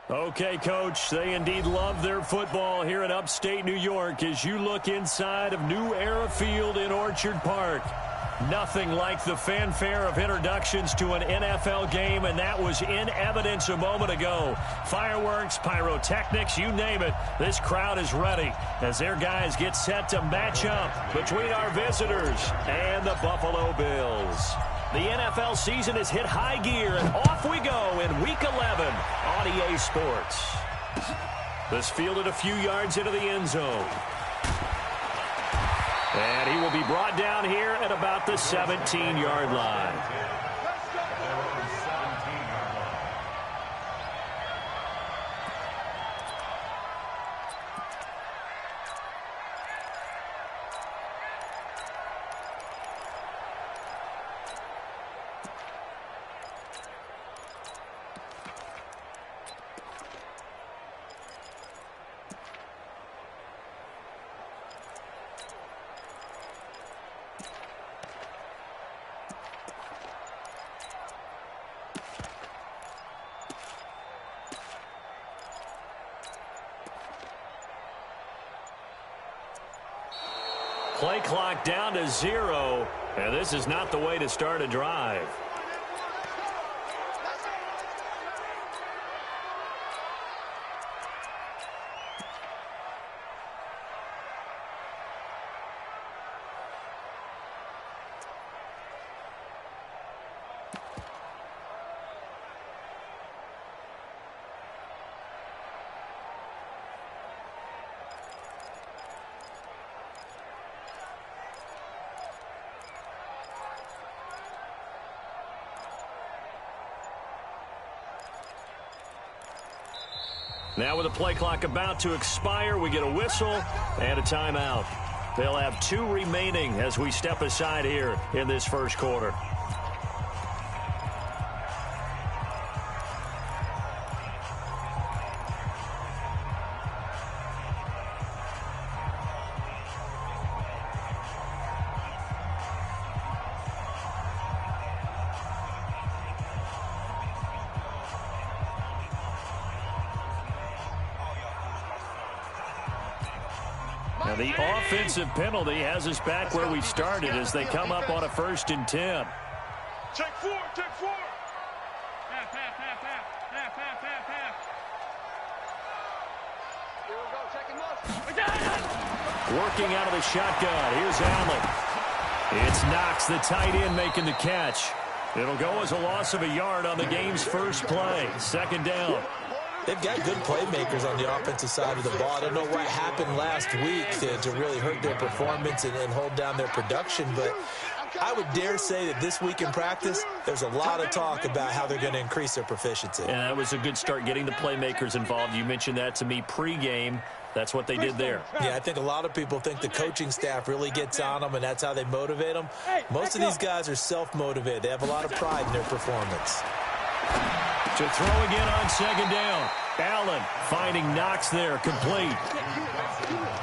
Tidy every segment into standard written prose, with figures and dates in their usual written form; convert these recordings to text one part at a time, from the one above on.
Okay, Coach, they indeed love their football here in upstate New York as you look inside of New Era Field in Orchard Park. Nothing like the fanfare of introductions to an NFL game, and that was in evidence a moment ago. Fireworks, pyrotechnics, you name it. This crowd is ready as their guys get set to match up between our visitors and the Buffalo Bills. The NFL season has hit high gear, and off we go in Week 11 on EA Sports. This fielded a few yards into the end zone. And he will be brought down here at about the 17-yard line. Play clock down to 0, and this is not the way to start a drive. Now with the play clock about to expire, we get a whistle and a timeout. They'll have 2 remaining as we step aside here in this first quarter. Now the offensive penalty has us back where we started as they come up on a 1st and 10. Take 4, take 4. Half. Here we go, second motion. Working out of the shotgun. Here's Allen. It's Knox, the tight end, making the catch. It'll go as a loss of a yard on the game's first play. 2nd down. They've got good playmakers on the offensive side of the ball. I don't know what happened last week to really hurt their performance and hold down their production, but I would dare say that this week in practice, there's a lot of talk about how they're going to increase their proficiency. And that was a good start getting the playmakers involved. You mentioned that to me pregame. That's what they did there. Yeah, I think a lot of people think the coaching staff really gets on them, and that's how they motivate them. Most of these guys are self-motivated. They have a lot of pride in their performance. To throw again on 2nd down. Allen finding Knox there, complete.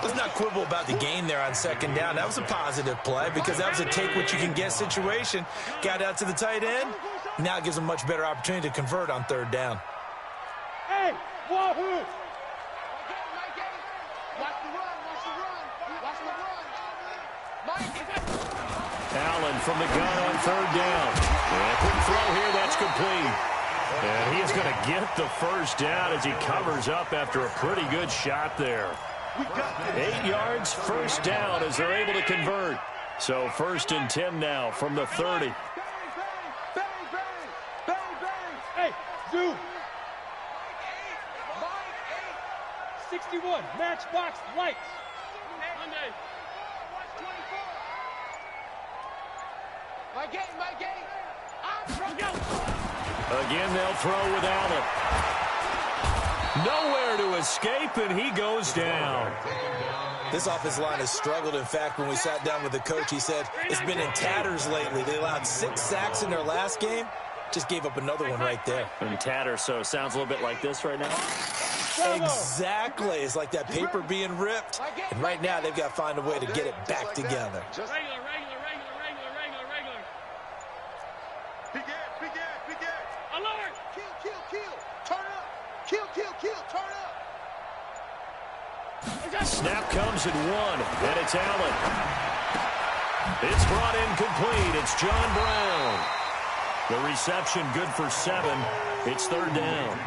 Let's not quibble about the gain there on 2nd down. That was a positive play because that was a take-what-you-can-get situation. Got out to the tight end. Now it gives them a much better opportunity to convert on 3rd down. Hey, wahoo! Allen from the gun on 3rd down. And quick throw here, that's complete. And he's going to get the 1st down as he covers up after a pretty good shot there. 8 yards, 1st down as they're able to convert. So 1st and 10 now from the 30. Hey, zoom. 61, matchbox lights. Monday. My game. Again, they'll throw with Allen. Nowhere to escape, and he goes down. This offensive line has struggled. In fact, when we sat down with the coach, he said it's been in tatters lately. They allowed 6 sacks in their last game. Just gave up another one right there. In tatters, so it sounds a little bit like this right now. Exactly. It's like that paper being ripped. And right now, they've got to find a way to get it back together. Regular. Begin. Alert! Kill. Turn up. Kill. Snap comes at 1, and it's Allen. It's brought in complete. It's John Brown. The reception good for 7. It's 3rd down.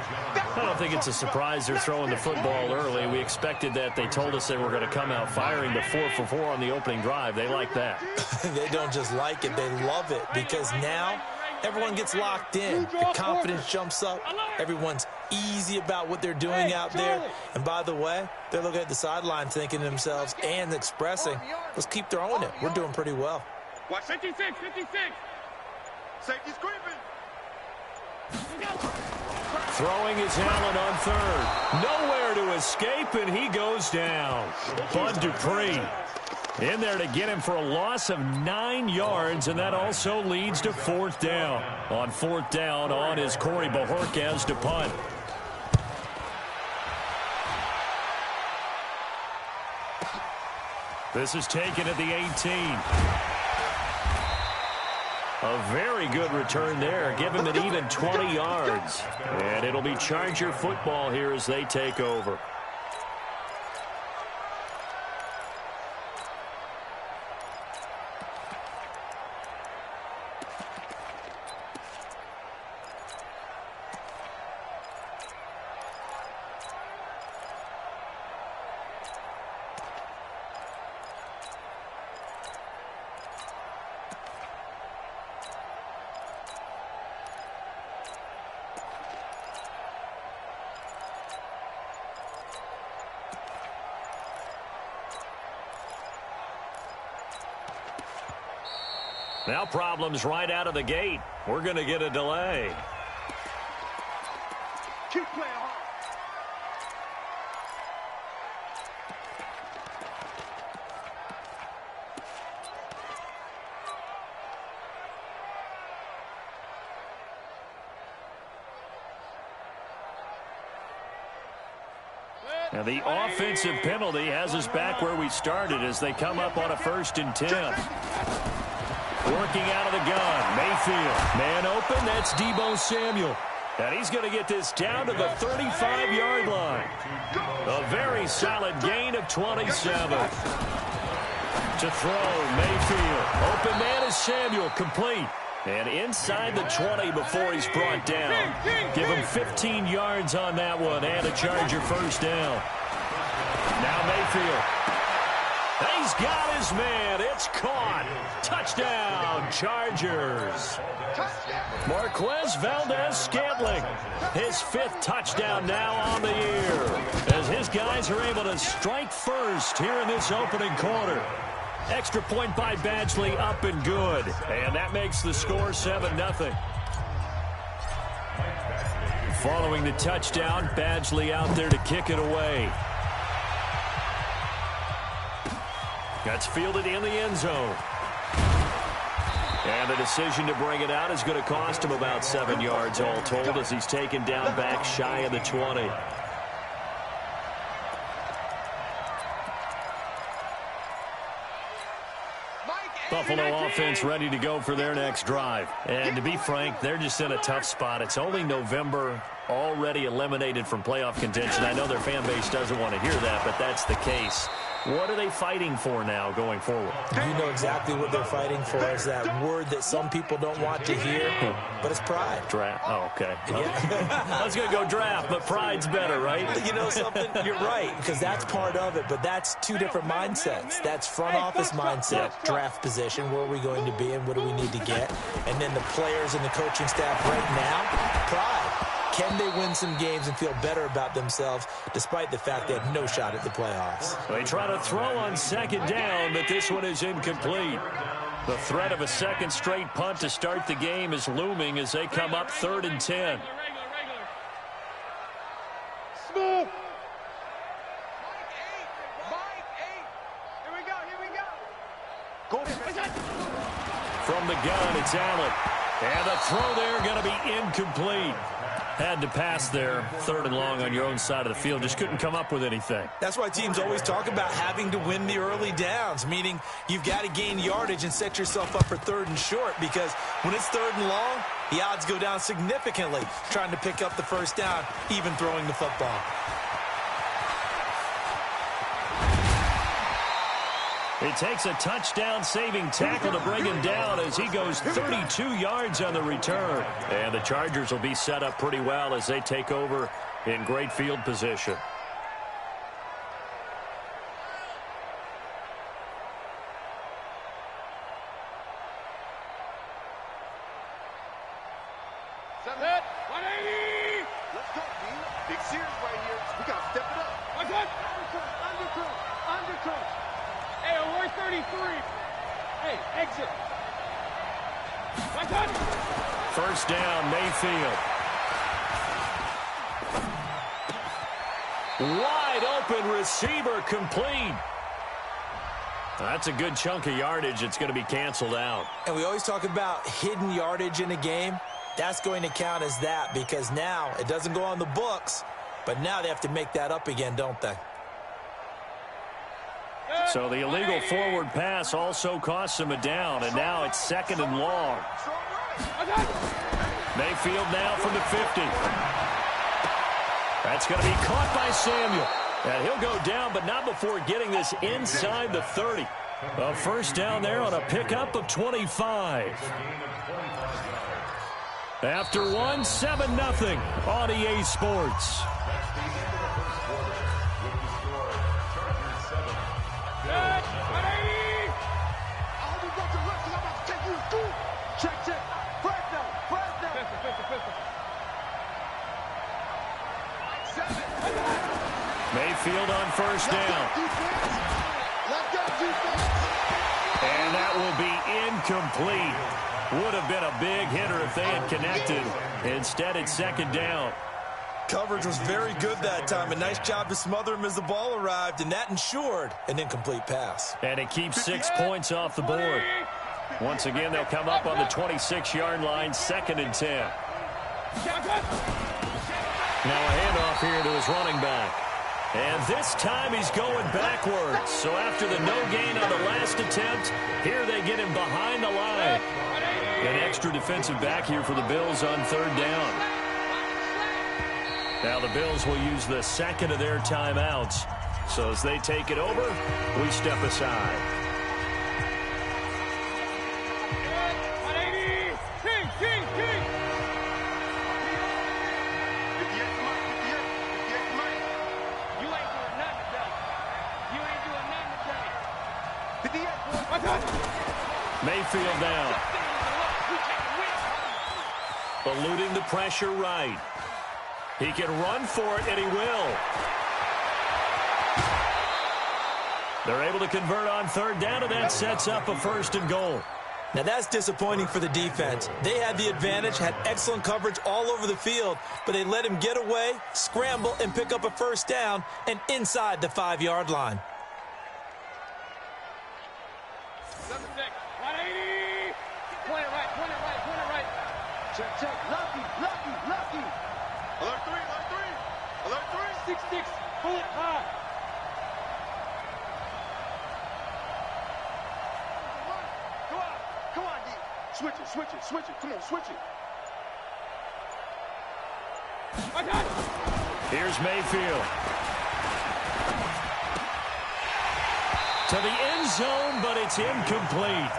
I don't think it's a surprise they're throwing the football early. We expected that. They told us they were going to come out firing the 4 for 4 on the opening drive. They like that. They don't just like it. They love it because now everyone gets locked in. The confidence jumps up. Everyone's easy about what they're doing out there. And by the way, they're looking at the sideline thinking to themselves and expressing, let's keep throwing it. We're doing pretty well. Watch 56, 56. Safety's creeping. Throwing is Allen on 3rd. Nowhere to escape, and he goes down. Bud Dupree in there to get him for a loss of 9 yards, and that also leads to 4th down. On 4th down, on is Corey Bajorquez to punt. This is taken at the 18. A very good return there. Give him an even 20 yards. And it'll be Charger football here as they take over. Now problems right out of the gate. We're going to get a delay. Keep playing hard. Now the offensive penalty has us back where we started as they come up on a 1st and 10. Working out of the gun, Mayfield. Man open, that's Deebo Samuel. And he's going to get this down to the 35-yard line. A very solid gain of 27. To throw, Mayfield. Open man is Samuel, complete. And inside the 20 before he's brought down. Give him 15 yards on that one and a Charger 1st down. Now Mayfield. He's got his man. It's caught. Touchdown, Chargers. Marquez Valdez-Scantling. His 5th touchdown now on the year. As his guys are able to strike first here in this opening quarter. Extra point by Badgley, up and good. And that makes the score 7-0. Following the touchdown, Badgley out there to kick it away. That's fielded in the end zone. And the decision to bring it out is going to cost him about 7 yards all told as he's taken down back shy of the 20. Buffalo offense ready to go for their next drive. And to be frank, they're just in a tough spot. It's only November, already eliminated from playoff contention. I know their fan base doesn't want to hear that, but that's the case. What are they fighting for now going forward? You know exactly what they're fighting for is that word that some people don't want to hear, but it's pride. Draft. Oh, okay. I was going to go draft, but pride's better, right? You know something? You're right, because that's part of it, but that's 2 different mindsets. That's front office mindset, draft position, where are we going to be and what do we need to get? And then the players and the coaching staff right now, pride. Can they win some games and feel better about themselves despite the fact they have no shot at the playoffs? They try to throw on 2nd down, but this one is incomplete. The threat of a 2nd straight punt to start the game is looming as they come up 3rd and 10. Smooth. Mike 8. Here we go. From the gun, it's Allen. And the throw there going to be incomplete. Had to pass there, 3rd and long on your own side of the field. Just couldn't come up with anything. That's why teams always talk about having to win the early downs, meaning you've got to gain yardage and set yourself up for 3rd and short, because when it's 3rd and long, the odds go down significantly trying to pick up the first down, even throwing the football. It takes a touchdown-saving tackle to bring him down as he goes 32 yards on the return. And the Chargers will be set up pretty well as they take over in great field position. Set. 180. Let's go, D. Big series right here. We got to step it up. Undercut. Hey, we're 33. Hey, exit. First down, Mayfield. Wide open receiver complete. That's a good chunk of yardage. It's going to be canceled out. And we always talk about hidden yardage in a game. That's going to count as that, because now it doesn't go on the books, but now they have to make that up again, don't they? So the illegal forward pass also costs him a down, and now it's 2nd and long. Mayfield now from the 50. That's going to be caught by Samuel. And he'll go down, but not before getting this inside the 30. A first down there on a pickup of 25. After 7-0 on EA Sports. Check. Flag down. Mayfield on first down. And that will be incomplete. Would have been a big hitter if they had connected. Instead, it's 2nd down. Coverage was very good that time. A nice job to smother him as the ball arrived, and that ensured an incomplete pass. And it keeps 6 points off the board. Once again, they'll come up on the 26-yard line, 2nd and 10. Now a handoff here to his running back. And this time he's going backwards. So after the no gain on the last attempt, here they get him behind the line. An extra defensive back here for the Bills on 3rd down. Now the Bills will use the 2nd of their timeouts. So as they take it over, we step aside. Mayfield down. Eluding the pressure right. He can run for it, and he will. They're able to convert on 3rd down, and that sets up a 1st and goal. Now that's disappointing for the defense. They had the advantage, had excellent coverage all over the field, but they let him get away, scramble, and pick up a 1st down, and inside the 5-yard line. 7-6. 180. Point it right. Check. Lucky. Alert 3. 6-6. Pull it high. Come on, D. Switch it. Come on, switch it. I got it. Here's Mayfield. To the end zone, but it's incomplete.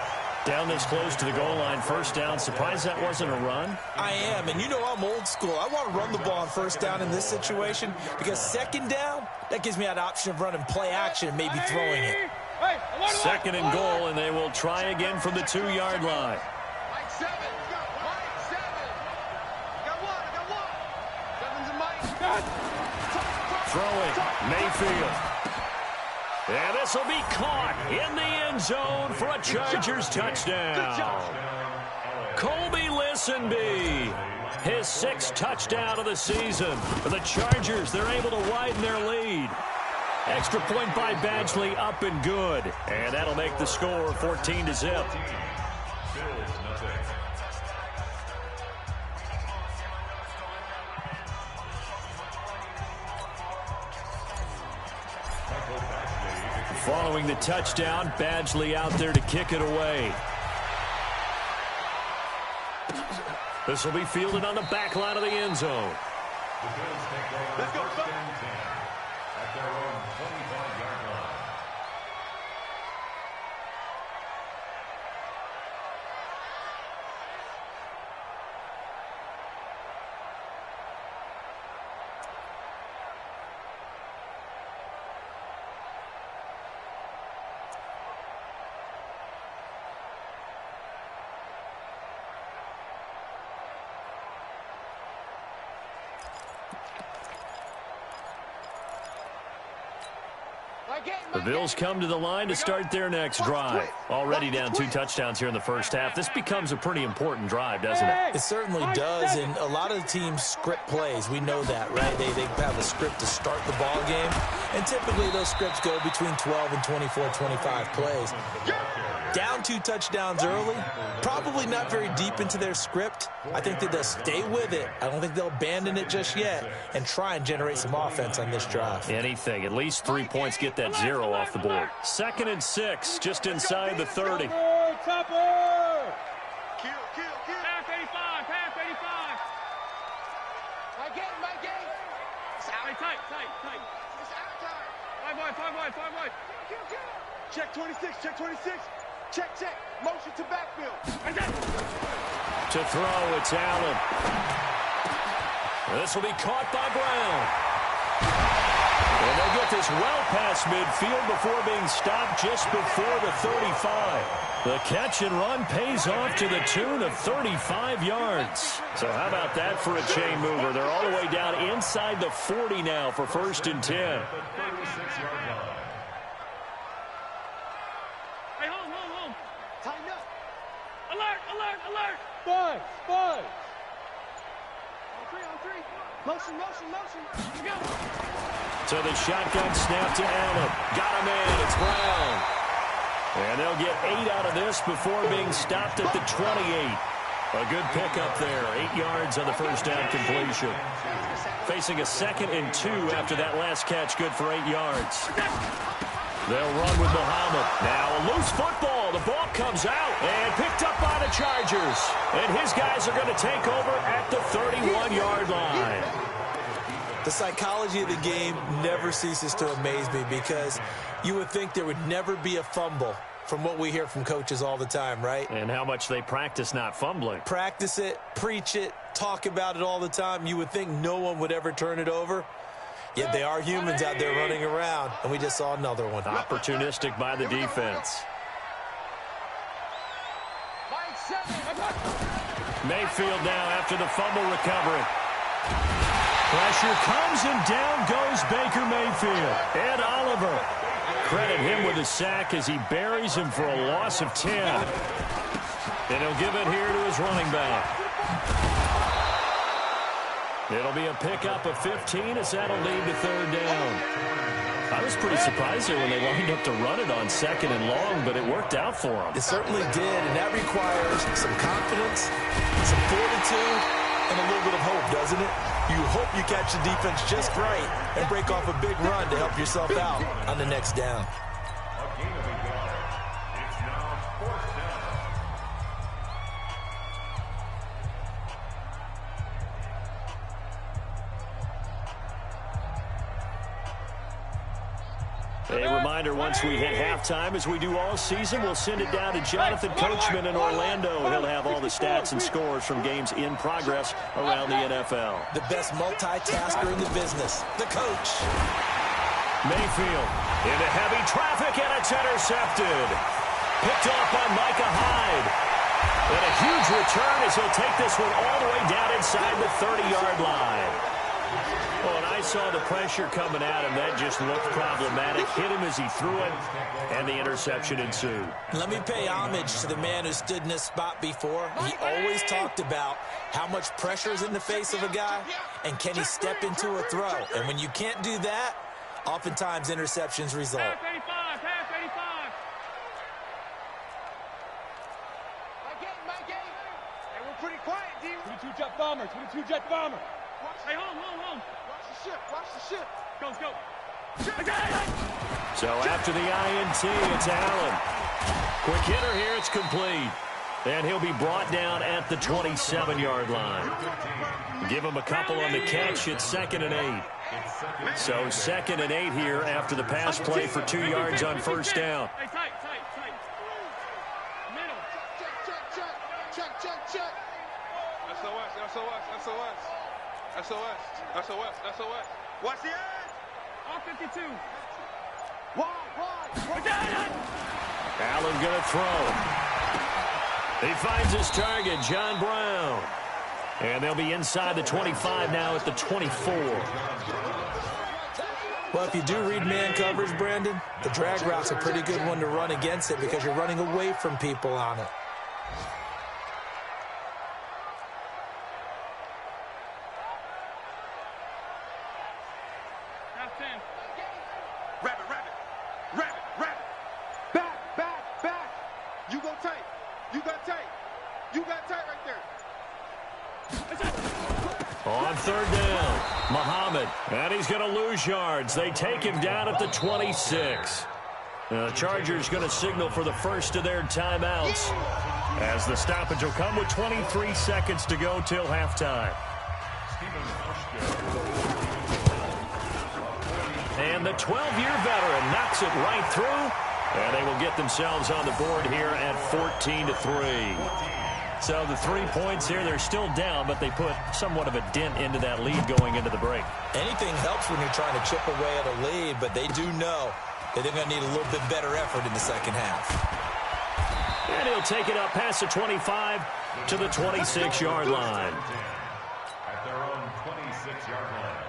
Down this close to the goal line, 1st down. Surprised that wasn't a run? I am, and you know I'm old school. I want to run the ball on 1st down in this situation because 2nd down, that gives me that option of running play action and maybe throwing it. 2nd and goal, and they will try again from the 2-yard line. Mike 7. Got one. 7's a Mike. Throwing, Mayfield. And this will be caught in the end zone for a Chargers touchdown. Colby Listenby, his 6th touchdown of the season. For the Chargers, they're able to widen their lead. Extra point by Badgley, up and good. And that'll make the score 14-0. Following the touchdown, Badgley out there to kick it away. This will be fielded on the back line of the end zone. Let's go, son. At their own 25-yard line. The Bills come to the line to start their next drive. Already down 2 touchdowns here in the first half. This becomes a pretty important drive, doesn't it? It certainly does, and a lot of the teams script plays. We know that, right? They have a script to start the ball game, and typically those scripts go between 12 and 24, 25 plays. Down 2 touchdowns early, probably not very deep into their script. I think that they'll stay with it. I don't think they'll abandon it just yet and try and generate some offense on this drive. Anything. At least 3 points, get that 0 off the board. 2nd and 6, just inside the 30. Kill. Pass 85, pass 85. My game. Tight. It's out of time. 5 wide. Check 26. Check. Motion to backfield. To throw, it's Allen. This will be caught by Brown. And they'll get this well past midfield before being stopped just before the 35. The catch and run pays off to the tune of 35 yards. So how about that for a chain mover? They're all the way down inside the 40 now for 1st and 10. At the 36-yard line. Hey, hold. Tighten up. Alert. Boys. On three. Motion. Let's go. So the shotgun snap to Allen. Got him in. It's Brown. And they'll get 8 out of this before being stopped at the 28. A good pickup there. 8 yards on the first down completion. Facing a 2nd and 2 after that last catch. Good for 8 yards. They'll run with Muhammad. Now a loose football. The ball comes out and picked up by the Chargers. And his guys are going to take over at the 31-yard line. The psychology of the game never ceases to amaze me because you would think there would never be a fumble from what we hear from coaches all the time, right? And how much they practice not fumbling. Practice it, preach it, talk about it all the time. You would think no one would ever turn it over. Yet they are humans out there running around, and we just saw another one. Opportunistic by the defense. Mayfield now after the fumble recovery. Pressure comes and down goes Baker Mayfield. Ed Oliver. Credit him with a sack as he buries him for a loss of 10. And he'll give it here to his running back. It'll be a pickup of 15 as that'll lead to 3rd down. I was pretty surprised there when they lined up to run it on 2nd and long, but it worked out for them. It certainly did, and that requires some confidence, some fortitude, and a little bit of hope, doesn't it? You hope you catch the defense just right and break off a big run to help yourself out on the next down. A gain of 8 yards. It's now 4th down. A reminder, once we hit halftime, as we do all season, we'll send it down to Jonathan Coachman in Orlando. He'll have all the stats and scores from games in progress around the NFL. The best multitasker in the business, the coach. Mayfield into heavy traffic, and it's intercepted. Picked off by Micah Hyde. And a huge return as he'll take this one all the way down inside the 30-yard line. Oh, and I saw the pressure coming at him. That just looked problematic. Hit him as he threw it, and the interception ensued. Let me pay homage to the man who stood in this spot before. He always talked about how much pressure is in the face of a guy, and can he step into a throw. And when you can't do that, oftentimes interceptions result. Pass 85. My game. Hey, we're pretty quiet, D. 22 jet bomber. Hey, hold. Watch the ship. Go. So after the INT, it's Allen. Quick hitter here, it's complete. And he'll be brought down at the 27-yard line. Give him a couple on the catch. It's 2nd and 8. So 2nd and 8 here after the pass play for 2 yards on first down. SOS. Watch the edge. All 52. Allen going to throw. He finds his target, John Brown. And they'll be inside the 25 now at the 24. Well, if you do read man coverage, Brandon, the drag route's a pretty good one to run against it because you're running away from people on it. On 3rd down, Muhammad, and he's going to lose yards. They take him down at the 26. The Chargers going to signal for the first of their timeouts as the stoppage will come with 23 seconds to go till halftime. And the 12-year veteran knocks it right through, and they will get themselves on the board here at 14-3. So the 3 points here, they're still down, but they put somewhat of a dent into that lead going into the break. Anything helps when you're trying to chip away at a lead, but they do know that they're going to need a little bit better effort in the second half. And he'll take it up past the 25 to the 26-yard line. At their own 26-yard line.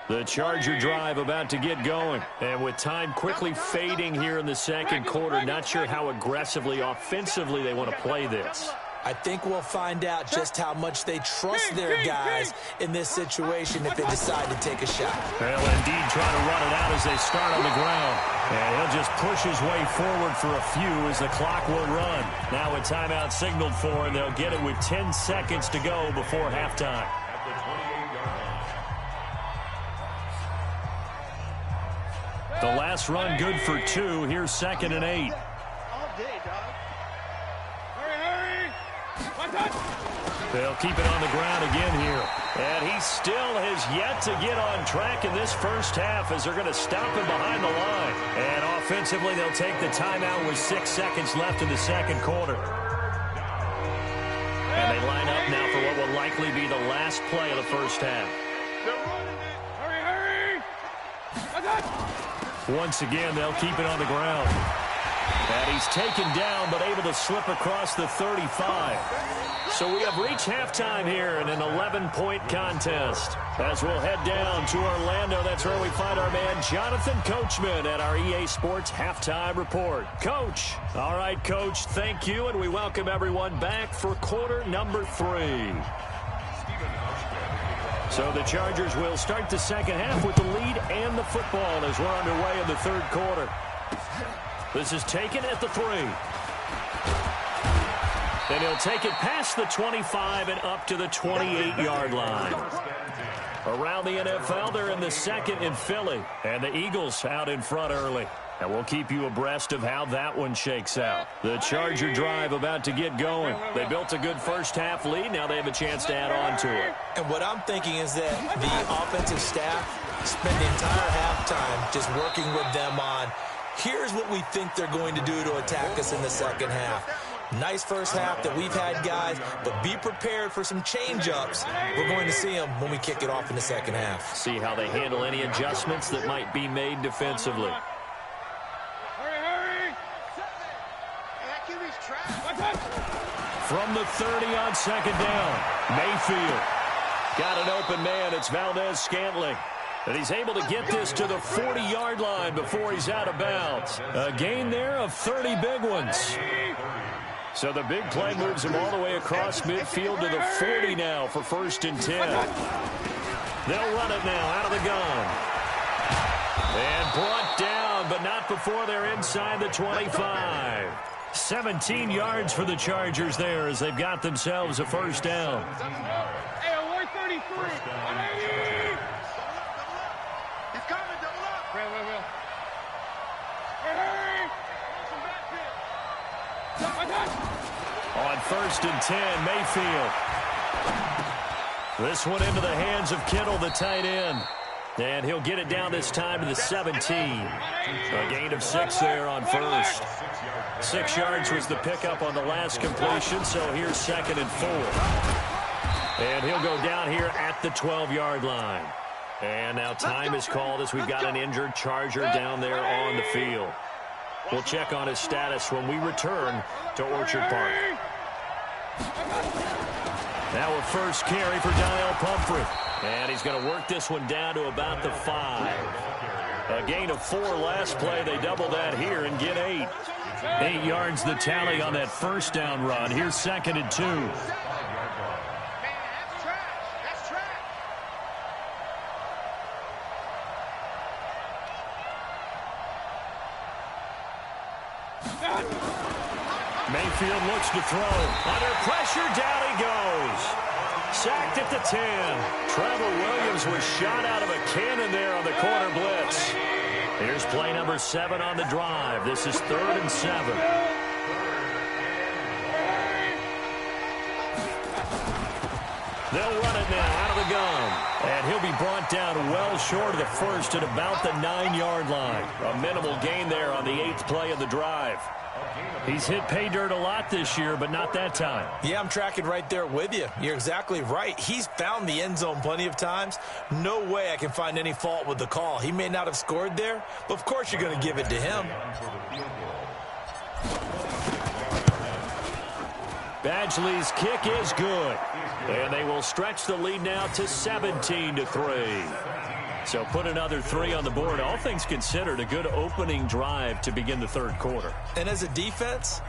The Charger drive about to get going. And with time quickly fading here in the second quarter, not sure how aggressively, offensively they want to play this. I think we'll find out just how much they trust their guys in this situation if they decide to take a shot. They'll indeed try to run it out as they start on the ground. And he'll just push his way forward for a few as the clock will run. Now a timeout signaled for, and they'll get it with 10 seconds to go before halftime. At the 28-yard line. The last run good for 2. Here's 2nd and 8. They'll keep it on the ground again here. And he still has yet to get on track in this first half as they're going to stop him behind the line. And offensively, they'll take the timeout with 6 seconds left in the second quarter. And they line up now for what will likely be the last play of the first half. Once again, they'll keep it on the ground. And he's taken down, but able to slip across the 35. So we have reached halftime here in an 11-point contest. As we'll head down to Orlando, that's where we find our man Jonathan Coachman at our EA Sports Halftime Report. Coach. All right, Coach, thank you, and we welcome everyone back for quarter number 3. So the Chargers will start the second half with the lead and the football as we're underway in the third quarter. This is taken at the 3. Then he'll take it past the 25 and up to the 28-yard line. Around the NFL, they're in the second in Philly, and the Eagles out in front early. And we'll keep you abreast of how that one shakes out. The Charger drive about to get going. They built a good first half lead. Now they have a chance to add on to it. And what I'm thinking is that the offensive staff spent the entire halftime just working with them on, here's what we think they're going to do to attack us in the second half. Nice first half that we've had, guys, but be prepared for some change-ups. We're going to see them when we kick it off in the second half. See how they handle any adjustments that might be made defensively. From the 30 on second down, Mayfield. Got an open man. It's Valdez-Scantling. And he's able to get this to the 40-yard line before he's out of bounds. A gain there of 30 big ones. So the big play moves him all the way across midfield to the 40 now for 1st and 10. They'll run it now out of the gun. And brought down, but not before they're inside the 25. 17 yards for the Chargers there as they've got themselves a first down. Hey, 133. 180. He's coming, double up. Real. Hey. On 1st and 10, Mayfield. This one into the hands of Kittle, the tight end. And he'll get it down this time to the 17. A gain of 6 there on first. 6 yards was the pickup on the last completion, so here's 2nd and 4. And he'll go down here at the 12-yard line. And now time is called as we've got an injured Charger down there on the field. We'll check on his status when we return to Orchard Park. Now a first carry for Donnell Pumphrey. And he's going to work this one down to about the 5. A gain of 4 last play. They double that here and get 8. 8 yards the tally on that first down run. Here's 2nd and 2. Man, that's trash. That's trash. Mayfield looks to throw. Under pressure, down he goes. Sacked at the 10. Trevor Williams was shot out of a cannon there on the corner blitz. Here's play number 7 on the drive. This is 3rd and 7. They'll run it now out of the gun. And he'll be brought down well short of the first at about the 9-yard line. A minimal gain there on the 8th play of the drive. He's hit pay dirt a lot this year, but not that time. Yeah, I'm tracking right there with you. You're exactly right. He's found the end zone plenty of times. No way I can find any fault with the call. He may not have scored there, but of course you're going to give it to him. Badgley's kick is good. And they will stretch the lead now to 17-3. So put another 3 on the board. All things considered, a good opening drive to begin the 3rd quarter. And as a defense,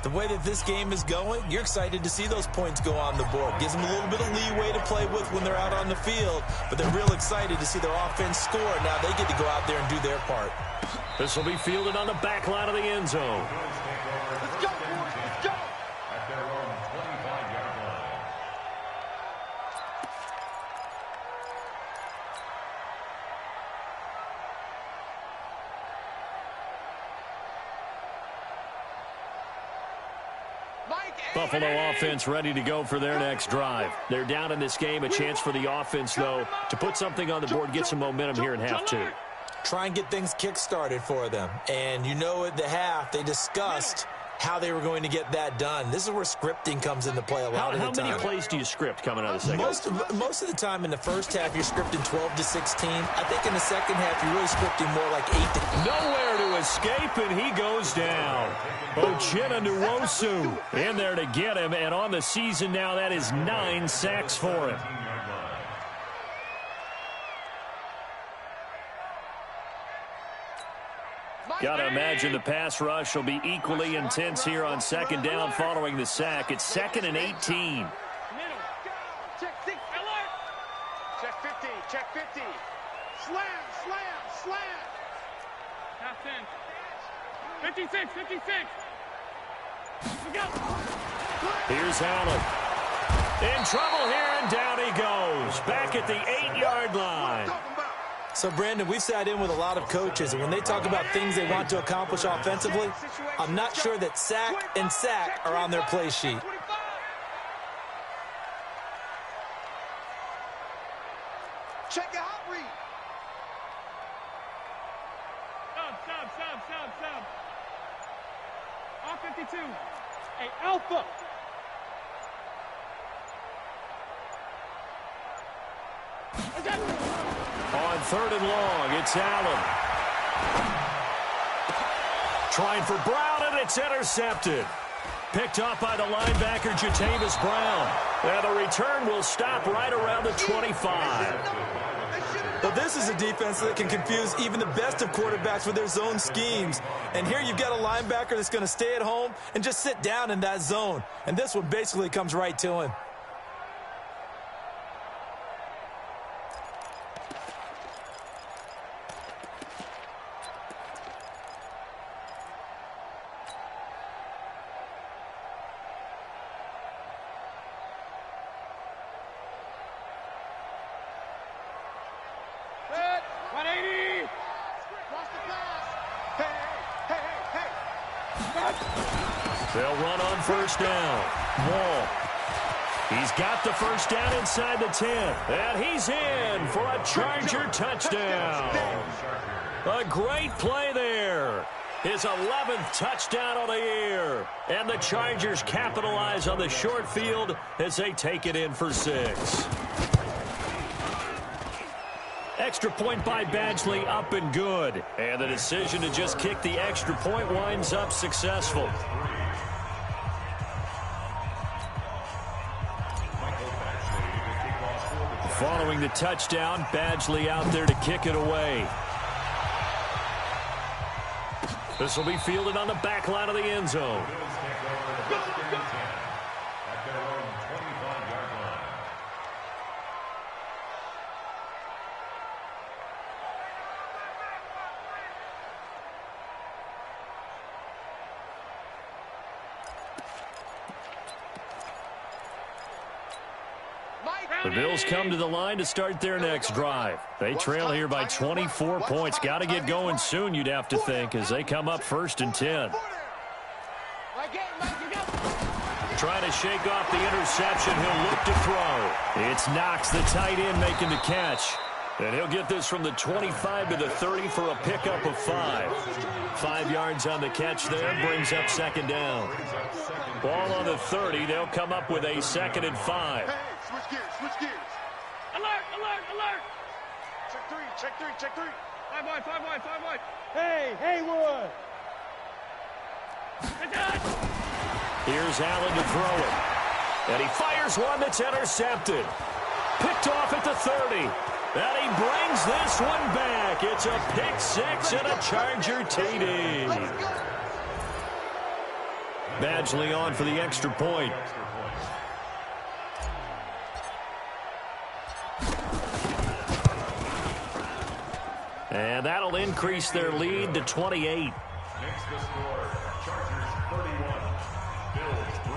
the way that this game is going, you're excited to see those points go on the board. Gives them a little bit of leeway to play with when they're out on the field, but they're real excited to see their offense score. Now they get to go out there and do their part. This will be fielded on the back line of the end zone. Let's go, boys. Let's go. At their own 25-yard line. Buffalo offense ready to go for their next drive. They're down in this game. A chance for the offense, though, to put something on the board, get some momentum here in half 2. Try and get things kick-started for them. And you know at the half, they discussed how they were going to get that done. This is where scripting comes into play a lot of the time. How many plays do you script coming out of the second? Most of the time in the first half, you're scripting 12 to 16. I think in the second half, you're really scripting more like 8 to... Nowhere to escape, and he goes down. Uchenna Nwosu in there to get him, and on the season now, that is 9 sacks for him. Got to imagine the pass rush will be equally intense here on 2nd down following the sack. It's 2nd and 18. Check 6, alert. Check 50, check 50. Slam, slam, slam. Half 10. 56, 56. We go. Here's Allen. In trouble here, and down he goes. Back at the 8-yard line. So, Brandon, we've sat in with a lot of coaches, and when they talk about things they want to accomplish offensively, I'm not sure that sack and sack are on their play sheet. Check your hot read. Sub. All 52. Hey, Alpha. On 3rd and long, it's Allen. Trying for Brown, and it's intercepted. Picked up by the linebacker, Jatavis Brown. And the return will stop right around the 25. Well, this is a defense that can confuse even the best of quarterbacks with their zone schemes. And here you've got a linebacker that's going to stay at home and just sit down in that zone. And this one basically comes right to him. They'll run on first down. Wall. He's got the first down inside the 10. And he's in for a Charger touchdown. A great play there. His 11th touchdown of the year. And the Chargers capitalize on the short field as they take it in for 6. Extra point by Badgley, up and good. And the decision to just kick the extra point winds up successful. Following the touchdown, Badgley out there to kick it away. This will be fielded on the back line of the end zone. The Bills come to the line to start their next drive. They trail here by 24 points. Got to get going soon, you'd have to think, as they come up 1st and 10. Trying to shake off the interception. He'll look to throw. It's Knox, the tight end, making the catch. And he'll get this from the 25 to the 30 for a pickup of 5. 5 yards on the catch there, brings up 2nd down. Ball on the 30. They'll come up with a 2nd and 5. Hey, switch gears, switch gears. Alert, alert, alert. Check 3, check 3, check 3. 5 wide, 5 wide, 5 wide. Hey, Haywood. Get that. Here's Allen to throw it. And he fires one that's intercepted. Picked off at the 30. And he brings this one back. It's a pick 6 and a Charger TD. Badgley on for the extra point. And that'll increase their lead to 28. Makes the score. Chargers 31, Bills 3.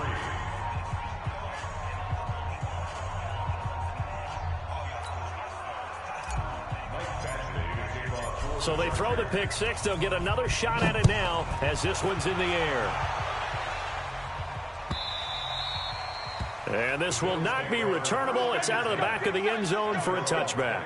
So they throw the pick 6. They'll get another shot at it now as this one's in the air. And this will not be returnable. It's out of the back of the end zone for a touchback.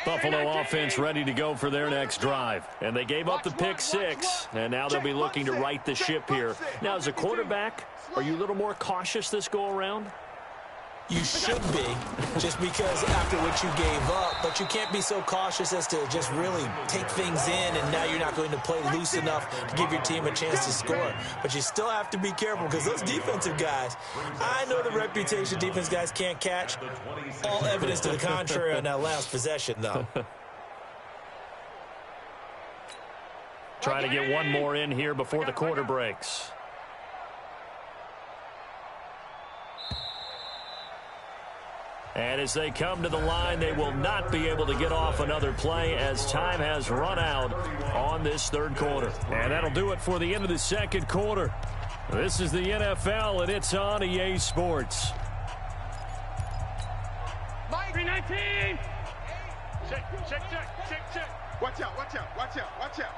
Buffalo offense ready to go for their next drive. And they gave up the pick 6, and now they'll be looking to right the ship here. Now, as a quarterback, are you a little more cautious this go-around? You should be, just because after what you gave up, but you can't be so cautious as to just really take things in, and now you're not going to play loose enough to give your team a chance to score. But you still have to be careful, because those defensive guys, I know the reputation defense guys can't catch. All evidence to the contrary on that last possession, though. Trying to get one more in here before the quarter breaks. And as they come to the line, they will not be able to get off another play as time has run out on this 3rd quarter. And that'll do it for the end of the 2nd quarter. This is the NFL, and it's on EA Sports. 319. Check, check, check, check, check. Watch out, watch out, watch out, watch out.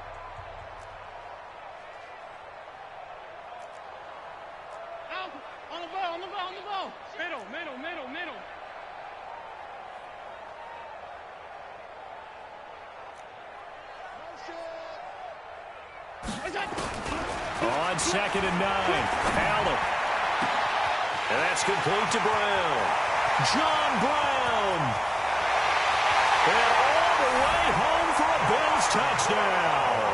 Out. On the ball, on the ball, on the ball. Middle, middle, middle, middle. On 2nd and 9, Allen. And that's complete to Brown. John Brown. And all the way home for a Bills touchdown.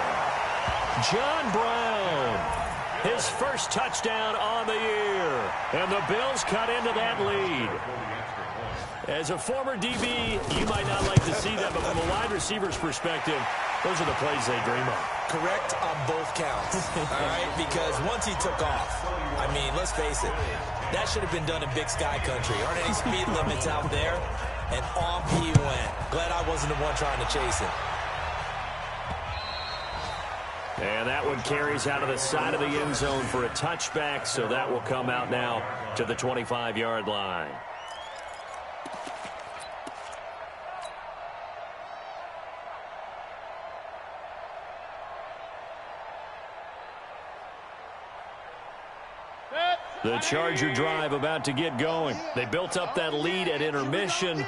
John Brown. His first touchdown on the year. And the Bills cut into that lead. As a former DB, you might not like to see that, but from a wide receiver's perspective, those are the plays they dream of. Correct on both counts, all right? Because once he took off, I mean, let's face it, that should have been done in Big Sky Country. Aren't any speed limits out there? And off he went. Glad I wasn't the one trying to chase him. And that one carries out of the side of the end zone for a touchback, so that will come out now to the 25-yard line. The Charger drive about to get going. They built up that lead at intermission,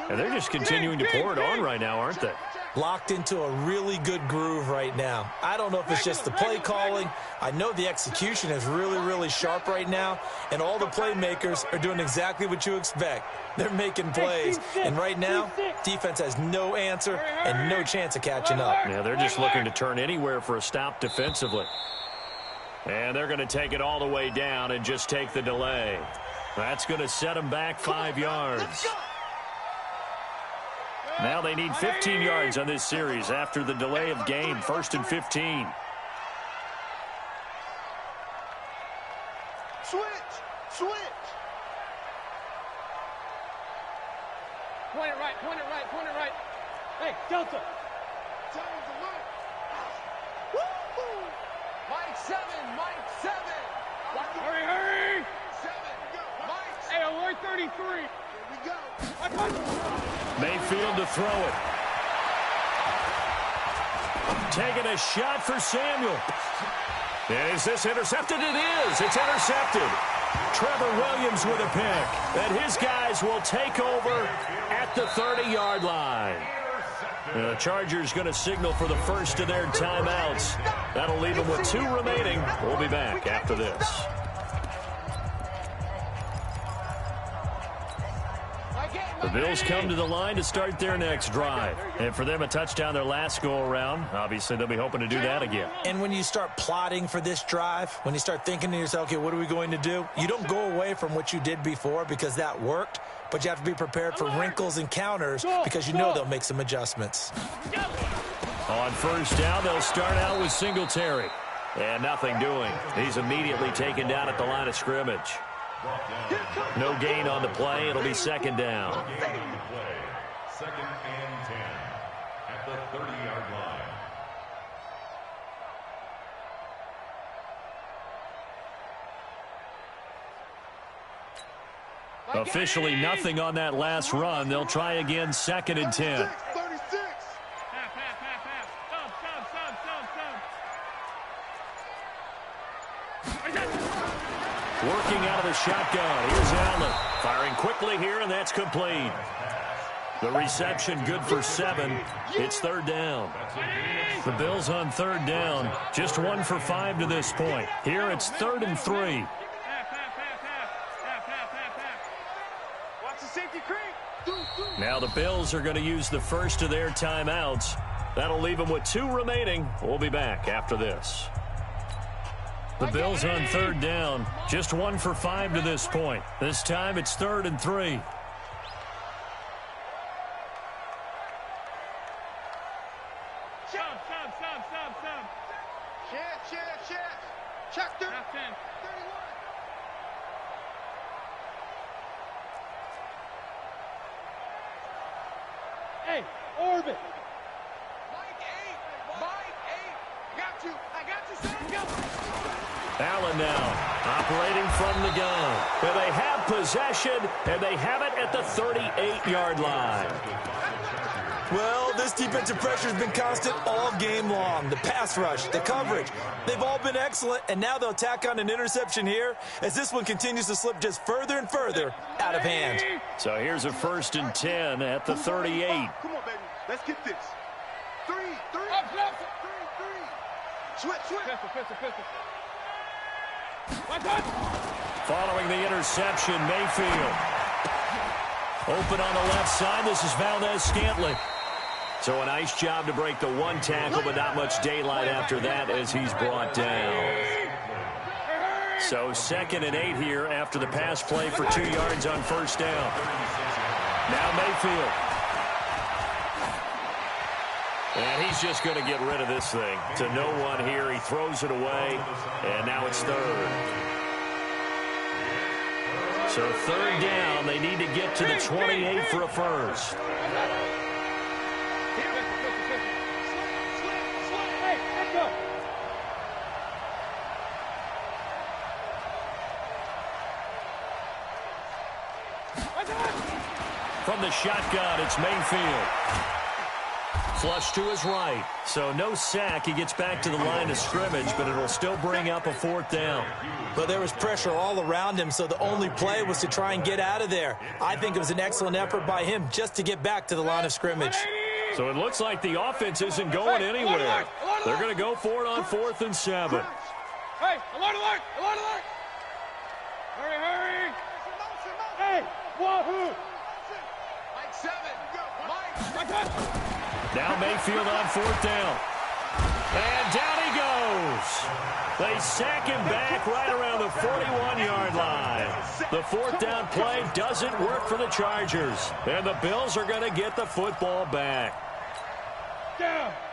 and they're just continuing to pour it on right now, aren't they? Locked into a really good groove right now. I don't know if it's just the play calling. I know the execution is really, really sharp right now, and all the playmakers are doing exactly what you expect. They're making plays, and right now, defense has no answer and no chance of catching up. Yeah, they're just looking to turn anywhere for a stop defensively. And they're going to take it all the way down and just take the delay. That's going to set them back 5 yards. Now they need 15 yards on this series after the delay of game. 1st and 15. Switch. Point it right, point it right, point it right. Hey, Delta. Mike 7. Hurry. 7. Mike. Hey, alert 33. Here we go. Mayfield to throw it. Taking a shot for Samuel. Is this intercepted? It is. It's intercepted. Trevor Williams with a pick. And his guys will take over at the 30-yard line. The Chargers going to signal for the first of their timeouts. That'll leave them with 2 remaining. We'll be back after this. The Bills come to the line to start their next drive. And for them, a touchdown their last go-around. Obviously, they'll be hoping to do that again. And when you start plotting for this drive, when you start thinking to yourself, okay, what are we going to do? You don't go away from what you did before because that worked, but you have to be prepared for wrinkles and counters because you know they'll make some adjustments. On first down, they'll start out with Singletary. And nothing doing. He's immediately taken down at the line of scrimmage. No gain on the play. It'll be 2nd down. 2nd and 10 at the 30-yard line. Officially nothing on that last run. They'll try again 2nd and 10. 36. Working out of the shotgun. Here's Allen. Firing quickly here, and that's complete. The reception good for 7. It's 3rd down. The Bills on 3rd down. Just 1 for 5 to this point. Here it's 3rd and 3. Watch the safety creep. Now the Bills are going to use the first of their timeouts. That'll leave them with 2 remaining. We'll be back after this. The Bills on 3rd down. Just 1 for 5 to this point. This time it's 3rd and 3. Check 31. Hey, orbit. Mike 8. I got you, son. Go. Allen now operating from the gun. But they have possession, and they have it at the 38-yard line. Well, this defensive pressure has been constant all game long. The pass rush, the coverage, they've all been excellent, and now they'll tack on an interception here as this one continues to slip just further and further out of hand. So here's a 1st and 10 at the 38. Come on, baby. Let's get this. 3. Switch. Pistol. Following the interception, Mayfield. Open on the left side. This is Valdez-Scantling. So a nice job to break the 1 tackle, but not much daylight after that as he's brought down. So 2nd and 8 here after the pass play for 2 yards on 1st down. Now Mayfield. And he's just going to get rid of this thing. To no one here. He throws it away, and now it's 3rd. So 3rd down. They need to get to the 28 for a first. Hey, let's go. From the shotgun, it's Mayfield. Flush to his right. So no sack. He gets back to the line of scrimmage, but it'll still bring up a 4th down. But there was pressure all around him, so the only play was to try and get out of there. I think it was an excellent effort by him just to get back to the line of scrimmage. So it looks like the offense isn't going anywhere. They're going to go for it on 4th and 7. Hey, alert, alert, alert, alert. Hurry, hurry. Hey, wahoo. Mike 7. Mike. Now Mayfield on 4th down. And down he goes. They sack him back right around the 41-yard line. The 4th down play doesn't work for the Chargers. And the Bills are going to get the football back.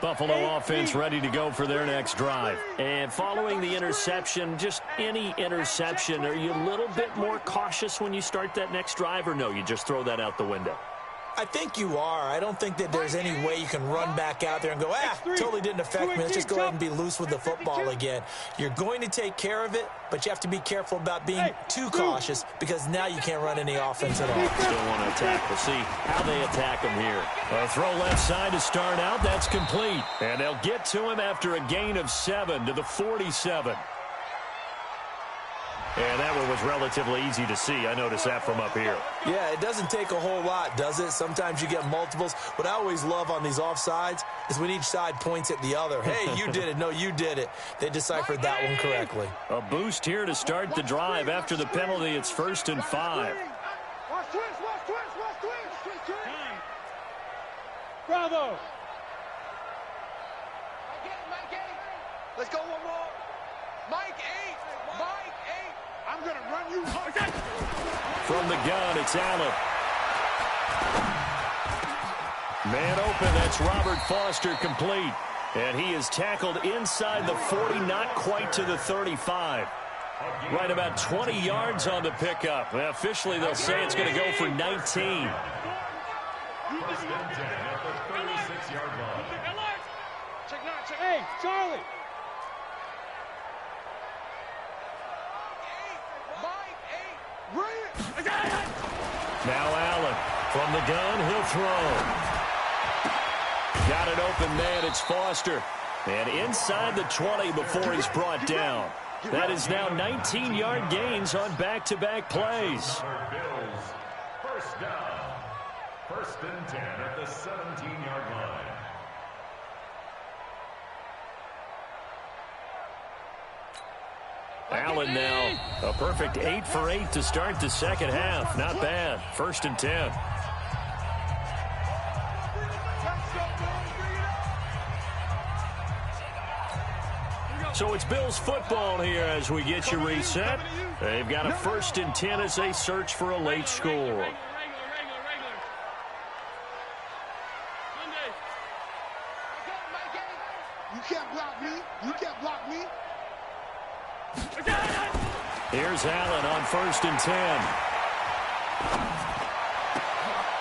Buffalo offense ready to go for their next drive. And following the interception, just any interception, are you a little bit more cautious when you start that next drive, or no, you just throw that out the window? I think you are. I don't think that there's any way you can run back out there and go, totally didn't affect me. Let's just go ahead and be loose with the football again. You're going to take care of it, but you have to be careful about being too cautious because now you can't run any offense at all. Still want to attack. We'll see how they attack him here. A throw left side to start out. That's complete. And they'll get to him after a gain of 7 to the 47. And that one was relatively easy to see. I noticed that from up here. Yeah, it doesn't take a whole lot, does it? Sometimes you get multiples. What I always love on these offsides is when each side points at the other. Hey, you did it. No, you did it. They deciphered that one correctly. A boost here to start the drive. After the penalty, it's 1st and 5. Watch twist, watch twist, watch twist. Bravo. Mike 8. Let's go one more. Mike 8. Mike 8. I'm going to run you. From the gun, it's Allen. Man open, that's Robert Foster complete. And he is tackled inside the 40, not quite to the 35. Right about 20 yards on the pickup. Well, officially, they'll say it's going to go for 19. First and 10 at the 36-yard line. Check not, check. Hey, Charlie. Now Allen from the gun, he'll throw. Got an open man, it's Foster. And inside the 20 before he's brought down. That is now 19-yard gains on back-to-back plays. Bills. First down. First and 10 at the 17-yard line. Allen now a perfect 8 for 8 to start the second half. Not bad. 1st and 10. So it's Bills football here as we get you reset. They've got a 1st and 10 as they search for a late score. You can't block me. You can't block me. Here's Allen on 1st and 10.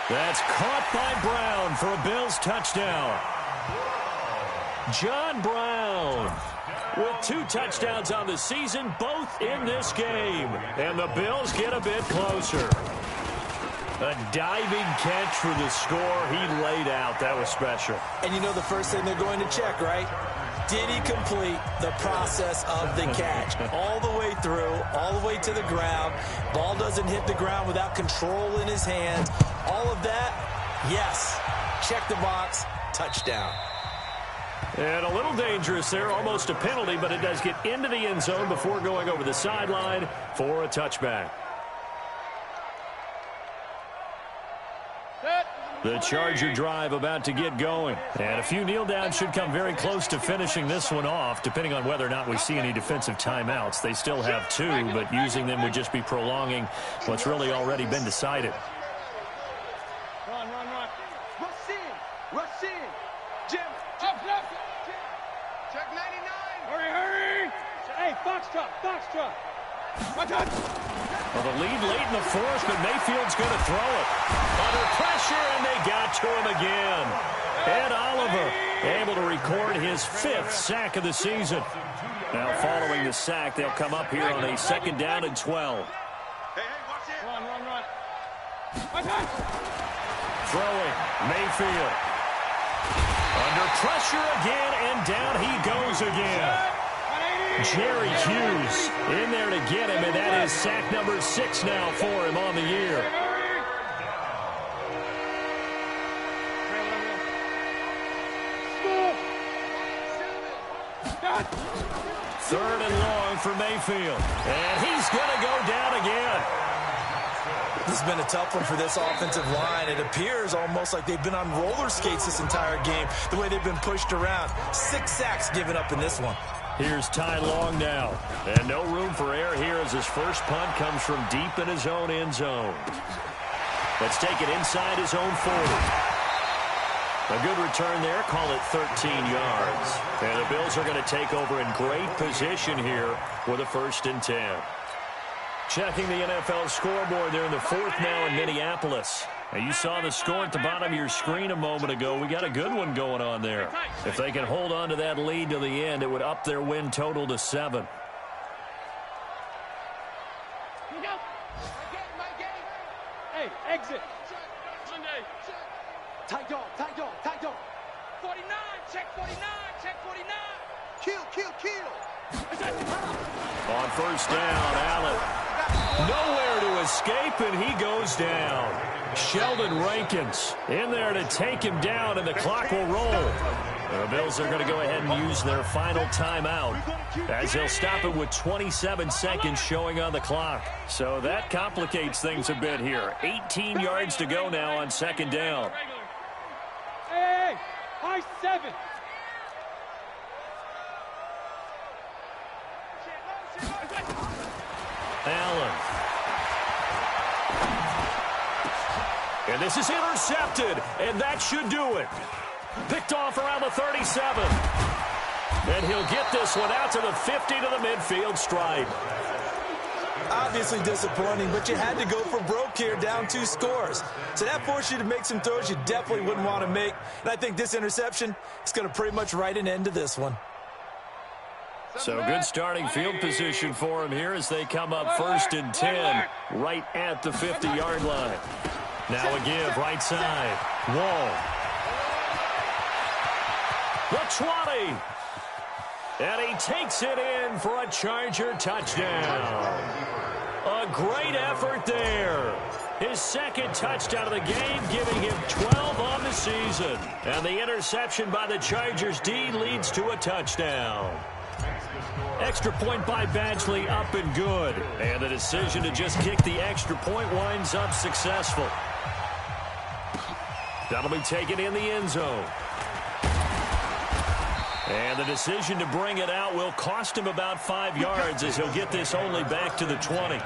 That's caught by Brown for a Bills touchdown. John Brown with 2 touchdowns on the season, both in this game. And the Bills get a bit closer. A diving catch for the score. He laid out. That was special. And you know the first thing they're going to check, right? Did he complete the process of the catch? All the way through, all the way to the ground. Ball doesn't hit the ground without control in his hands. All of that, yes. Check the box, touchdown. And a little dangerous there, almost a penalty, but it does get into the end zone before going over the sideline for a touchback. The Charger drive about to get going. And a few kneel downs should come very close to finishing this one off, depending on whether or not we see any defensive timeouts. They still have 2, but using them would just be prolonging what's really already been decided. Run. Rush in. Rush in. Jim. Up. Check 99. Hurry. Hey, Foxtrot. Watch out. Well, the lead late in the 4th, but Mayfield's going to throw it. Under pressure, and they got to him again. Ed Oliver able to record his 5th sack of the season. Now, following the sack, they'll come up here on a 2nd down and 12. Hey, watch it. Run. Throwing, Mayfield. Under pressure again, and down he goes again. Jerry Hughes in there to get him, and that is sack number 6 now for him on the year. Third and long for Mayfield, and he's going to go down again. This has been a tough one for this offensive line. It appears almost like they've been on roller skates this entire game, the way they've been pushed around. 6 sacks given up in this one. Here's Ty Long now, and no room for error here as his first punt comes from deep in his own end zone. Let's take it inside his own 40. A good return there, call it 13 yards. And the Bills are going to take over in great position here with a 1st and 10. Checking the NFL scoreboard there in the 4th now in Minneapolis. Now you saw the score at the bottom of your screen a moment ago. We got a good one going on there. If they can hold on to that lead to the end, it would up their win total to 7. Hey, exit. Monday. Tight dog, tight dog, tight dog. 49, check 49, check 49. Kill, kill, kill. On 1st down, Allen. Nowhere to escape, and he goes down. Sheldon Rankins in there to take him down, and the clock will roll. The Bills are going to go ahead and use their final timeout as they'll stop it with 27 seconds showing on the clock. So that complicates things a bit here. 18 yards to go now on 2nd down. Hey, high 7. Allen. And this is intercepted, and that should do it. Picked off around the 37. And he'll get this one out to the 50 to the midfield stripe. Obviously disappointing, but you had to go for broke here, down 2 scores. So that forced you to make some throws you definitely wouldn't want to make. And I think this interception is going to pretty much write an end to this one. So good starting field position for him here as they come up 1st and 10 right at the 50-yard line. Now a give right side. Wall. The 20. And he takes it in for a Charger touchdown. A great effort there. His 2nd touchdown of the game, giving him 12 on the season. And the interception by the Chargers D leads to a touchdown. Extra point by Badgley, up and good. And the decision to just kick the extra point winds up successful. That'll be taken in the end zone. And the decision to bring it out will cost him about 5 yards as he'll get this only back to the 20.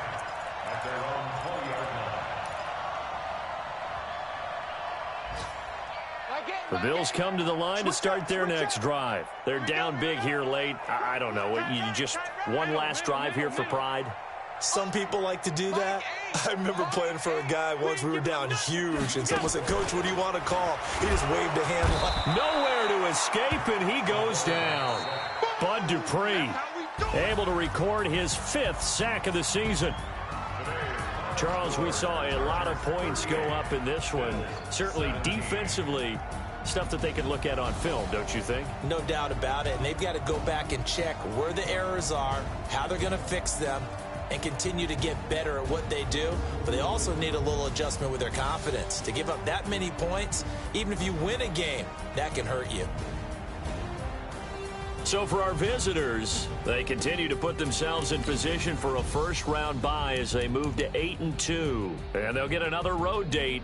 The Bills come to the line to start their next drive. They're down big here late. I don't know. You just one last drive here for pride? Some people like to do that. I remember playing for a guy once. We were down huge, and someone said, "Coach, what do you want to call?" He just waved a hand. Nowhere to escape, and he goes down. Bud Dupree able to record his 5th sack of the season. Charles, we saw a lot of points go up in this one. Certainly defensively, stuff that they can look at on film, don't you think? No doubt about it, and they've got to go back and check where the errors are, how they're going to fix them, and continue to get better at what they do. But they also need a little adjustment with their confidence. To give up that many points, even if you win a game, that can hurt you. So for our visitors, they continue to put themselves in position for a 1st-round bye as they move to 8-2. And they'll get another road date